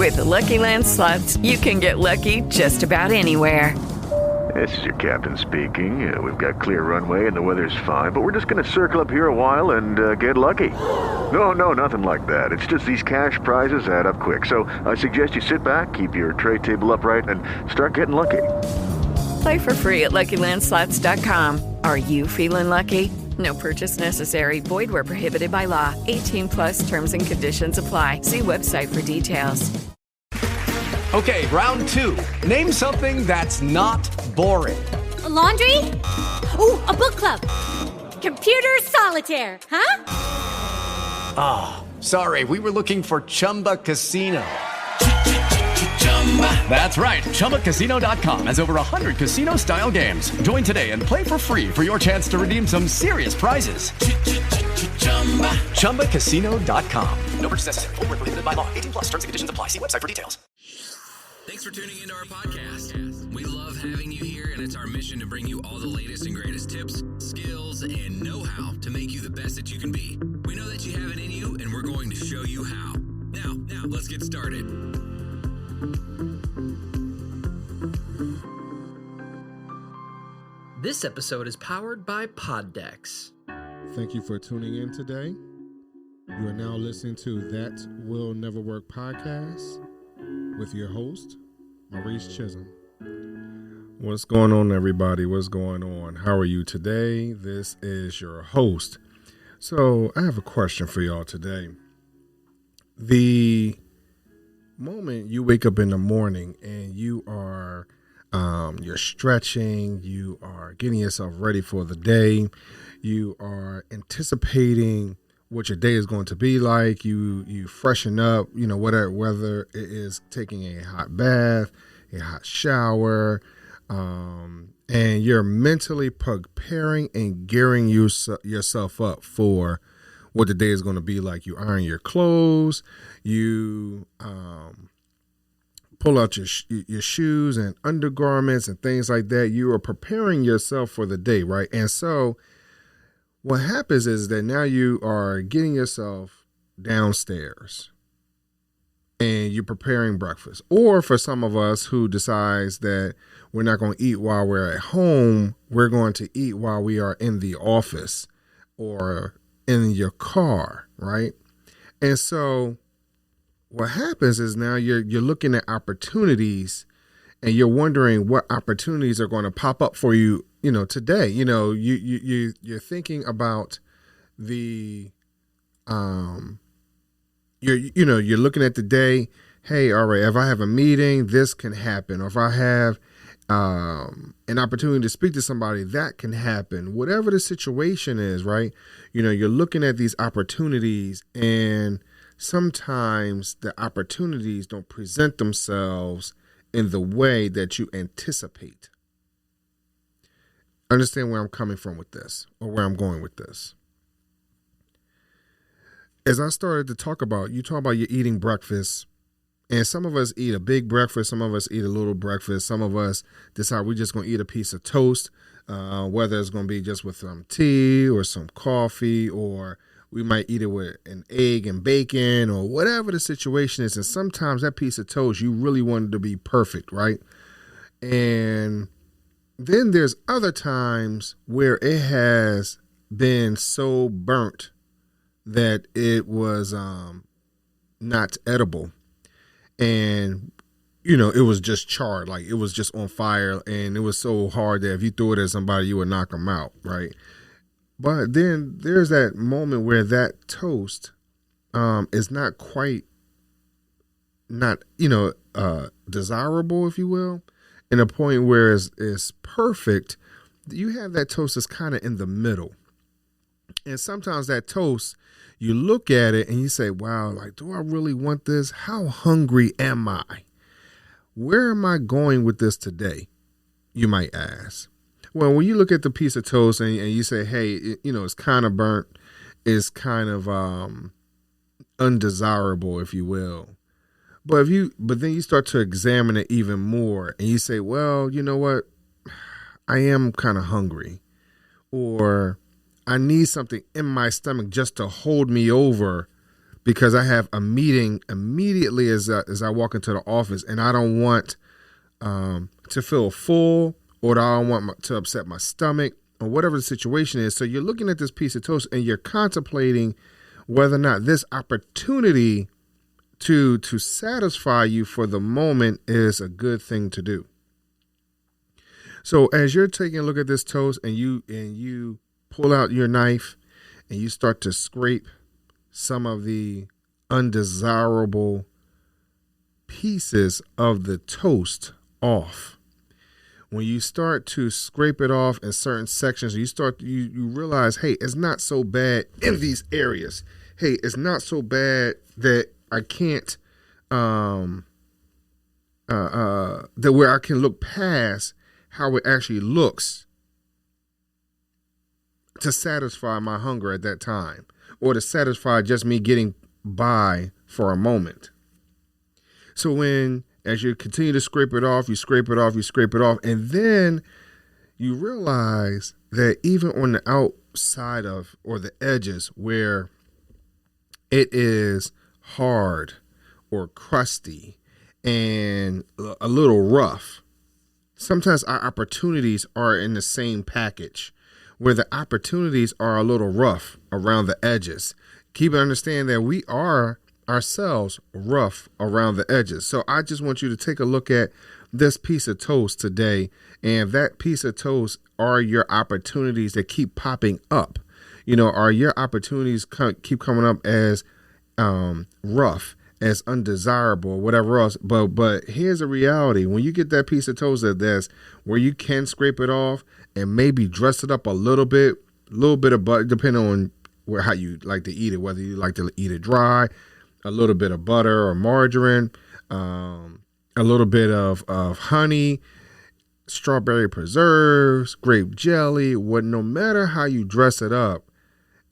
With the Lucky Land Slots, you can get lucky just about anywhere. This is your captain speaking. We've got clear runway and the weather's fine, but we're just going to circle up here a while and get lucky. No, nothing like that. It's just these cash prizes add up quick. So I suggest you sit back, keep your tray table upright, and start getting lucky. Play for free at LuckyLandSlots.com. Are you feeling lucky? No purchase necessary. Void where prohibited by law. 18+ terms and conditions apply. See website for details. Okay, round two. Name something that's not boring. A laundry? Ooh, a book club. Computer solitaire, huh? Sorry, we were looking for Chumba Casino. That's right. ChumbaCasino.com has over 100 casino-style games. Join today and play for free for your chance to redeem some serious prizes. ChumbaCasino.com. No purchase necessary. Void where prohibited by law. 18+ terms and conditions apply. See website for details. Thanks for tuning into our podcast. We love having you here, and it's our mission to bring you all the latest and greatest tips, skills, and know-how to make you the best that you can be. We know that you have it in you, and we're going to show you how. Now, let's get started. This episode is powered by Poddex. Thank you for tuning in today. You are now listening to That Will Never Work podcast with your host, Maurice Chisholm. What's going on, everybody? What's going on? How are you today? This is your host. So I have a question for y'all today. The moment you wake up in the morning and you are you're stretching, you are getting yourself ready for the day, you are anticipating what your day is going to be like, you freshen up, whether it is taking a hot bath, a hot shower, and you're mentally preparing and gearing yourself up for what the day is going to be like. You iron your clothes, you pull out your shoes and undergarments and things like that. You are preparing yourself for the day, right? And so what happens is that now you are getting yourself downstairs and you're preparing breakfast. Or for some of us who decides that we're not going to eat while we're at home, we're going to eat while we are in the office or in your car, right? And so what happens is now you're looking at opportunities and you're wondering what opportunities are going to pop up for you, today. You're thinking about the you're looking at the day. Hey, all right, if I have a meeting, this can happen. Or if I have an opportunity to speak to somebody, that can happen. Whatever the situation is, right? You're looking at these opportunities, and sometimes the opportunities don't present themselves in the way that you anticipate. Understand where I'm coming from with this, or where I'm going with this. As I started to talk about, you you're eating breakfast, and some of us eat a big breakfast, some of us eat a little breakfast, some of us decide we're just going to eat a piece of toast, whether it's going to be just with some tea or some coffee, or we might eat it with an egg and bacon, or whatever the situation is. And sometimes that piece of toast, you really want it to be perfect, right? And then there's other times where it has been so burnt that it was not edible. And, it was just charred, like it was just on fire, and it was so hard that if you threw it at somebody, you would knock them out, right? But then there's that moment where that toast is not quite, desirable, if you will, in a point where it's perfect. You have that toast that's kind of in the middle. And sometimes that toast, you look at it and you say, wow, like, do I really want this? How hungry am I? Where am I going with this today? You might ask. Well, when you look at the piece of toast and you say, hey, it's kind of burnt, it's kind of undesirable, if you will. But then you start to examine it even more and you say, well, you know what? I am kind of hungry, or I need something in my stomach just to hold me over because I have a meeting immediately as I walk into the office, and I don't want to feel full, or I don't want to upset my stomach, or whatever the situation is. So you're looking at this piece of toast and you're contemplating whether or not this opportunity to satisfy you for the moment is a good thing to do. So as you're taking a look at this toast and you pull out your knife and you start to scrape some of the undesirable pieces of the toast off. When you start to scrape it off in certain sections, you realize, hey, it's not so bad in these areas. Hey, it's not so bad that I can't that where I can look past how it actually looks to satisfy my hunger at that time, or to satisfy just me getting by for a moment. So as you continue to scrape it off, you scrape it off, and then you realize that even on the outside of, or the edges where it is hard or crusty and a little rough, sometimes our opportunities are in the same package, where the opportunities are a little rough around the edges. Keep it understand that we are ourselves rough around the edges. So I just want you to take a look at this piece of toast today, and that piece of toast are your opportunities that keep popping up. Are your opportunities keep coming up as rough, as undesirable, whatever else. But here's a reality: when you get that piece of toast that's where you can scrape it off and maybe dress it up a little bit of butter, depending on how you like to eat it, whether you like to eat it dry, a little bit of butter or margarine, a little bit of honey, strawberry preserves, grape jelly, no matter how you dress it up,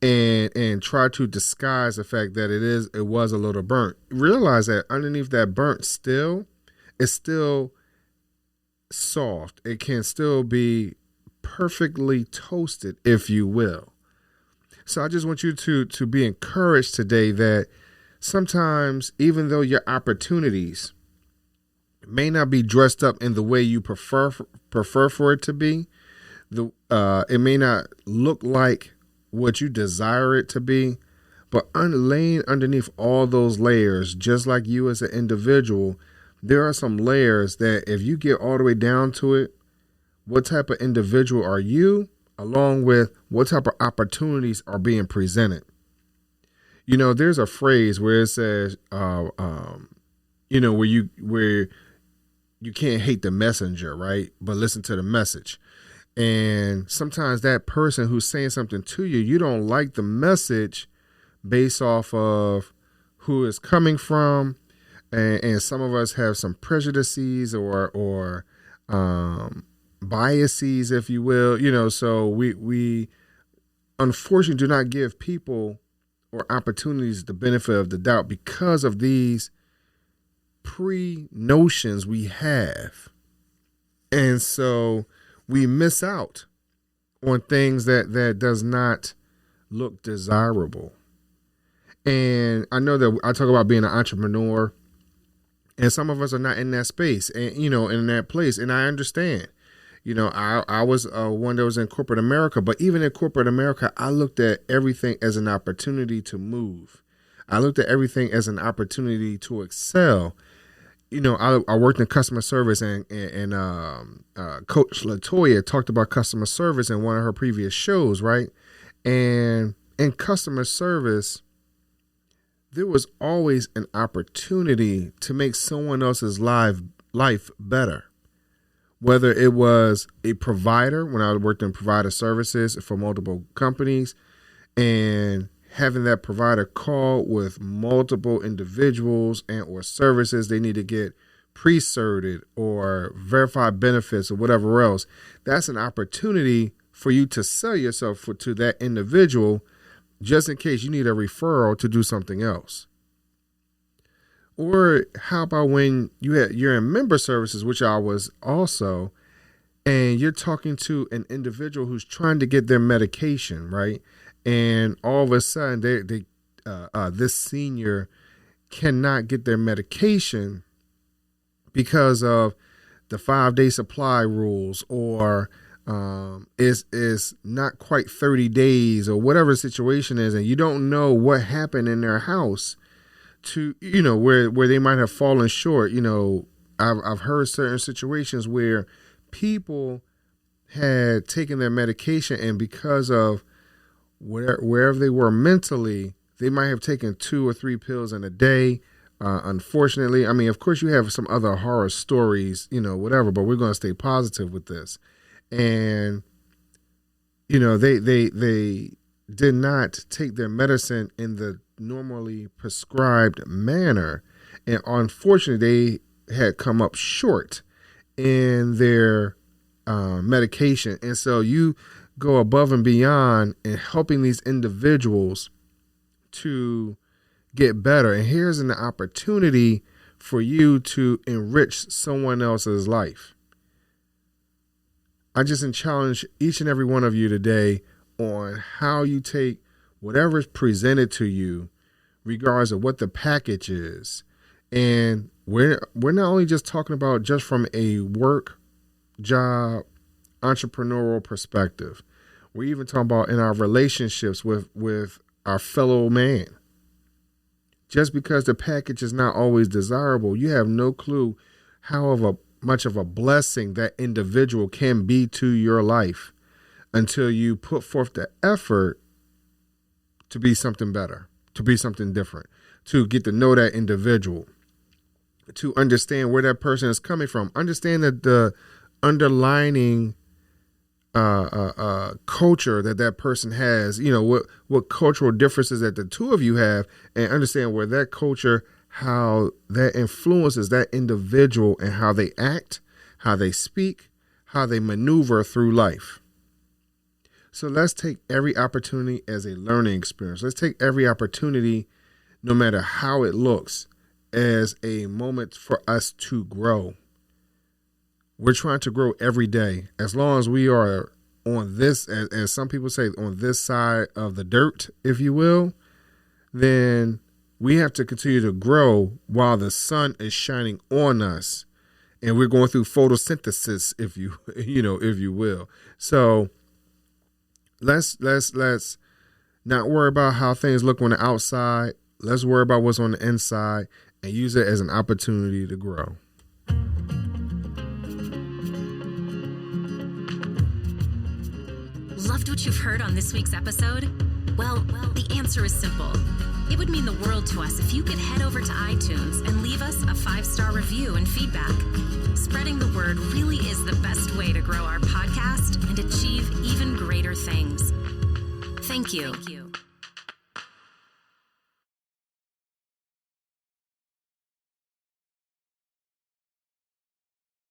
and try to disguise the fact that it was a little burnt. Realize that underneath that burnt it's still soft. It can still be perfectly toasted, if you will. So I just want you to be encouraged today that sometimes, even though your opportunities may not be dressed up in the way you prefer for it to be, it may not look like what you desire it to be, but laying underneath all those layers, just like you as an individual, there are some layers that if you get all the way down to it, what type of individual are you, along with what type of opportunities are being presented. There's a phrase where it says, where you can't hate the messenger, right? But listen to the message. And sometimes that person who's saying something to you, you don't like the message based off of who it's coming from. And some of us have some prejudices or biases, if you will, so we unfortunately do not give people or opportunities the benefit of the doubt because of these pre-notions we have. And so we miss out on things that does not look desirable. And I know that I talk about being an entrepreneur, and some of us are not in that space and, in that place. And I understand. I was one that was in corporate America, but even in corporate America, I looked at everything as an opportunity to move. I looked at everything as an opportunity to excel. I worked in customer service, and Coach LaToya talked about customer service in one of her previous shows, right? And in customer service, there was always an opportunity to make someone else's life better. Whether it was a provider, when I worked in provider services for multiple companies, and having that provider call with multiple individuals and or services they need to get pre-certed or verify benefits or whatever else, that's an opportunity for you to sell yourself to that individual just in case you need a referral to do something else. Or how about when you're in member services, which I was also, and you're talking to an individual who's trying to get their medication, right? And all of a sudden, this senior cannot get their medication because of the 5-day supply rules, or is not quite 30 days, or whatever the situation is, and you don't know what happened in their house to, where they might have fallen short. I've heard certain situations where people had taken their medication, and because of wherever they were mentally, they might have taken 2 or 3 pills in a day. Unfortunately, I mean, of course you have some other horror stories, whatever, but we're going to stay positive with this. And, they did not take their medicine in the normally prescribed manner. And unfortunately, they had come up short in their medication. And so you go above and beyond in helping these individuals to get better. And here's an opportunity for you to enrich someone else's life. I just challenge each and every one of you today on how you take whatever is presented to you, regardless of what the package is. And we're not only just talking about just from a work, job, entrepreneurial perspective. We're even talking about in our relationships with our fellow man. Just because the package is not always desirable, you have no clue how much of a blessing that individual can be to your life until you put forth the effort to be something better, to be something different, to get to know that individual, to understand where that person is coming from, understand that the underlining culture that person has, what cultural differences that the two of you have, and understand where that culture, how that influences that individual and how they act, how they speak, how they maneuver through life. So let's take every opportunity as a learning experience. Let's take every opportunity, no matter how it looks, as a moment for us to grow. We're trying to grow every day. As long as we are on this, as some people say, on this side of the dirt, if you will, then we have to continue to grow while the sun is shining on us, and we're going through photosynthesis, if you will. So let's not worry about how things look on the outside. Let's worry about what's on the inside and use it as an opportunity to grow. Loved what you've heard on this week's episode? Well, the answer is simple. It would mean the world to us if you could head over to iTunes and leave us a 5-star review and feedback. Spreading the word really is the best way to grow our podcast and achieve even greater things. Thank you.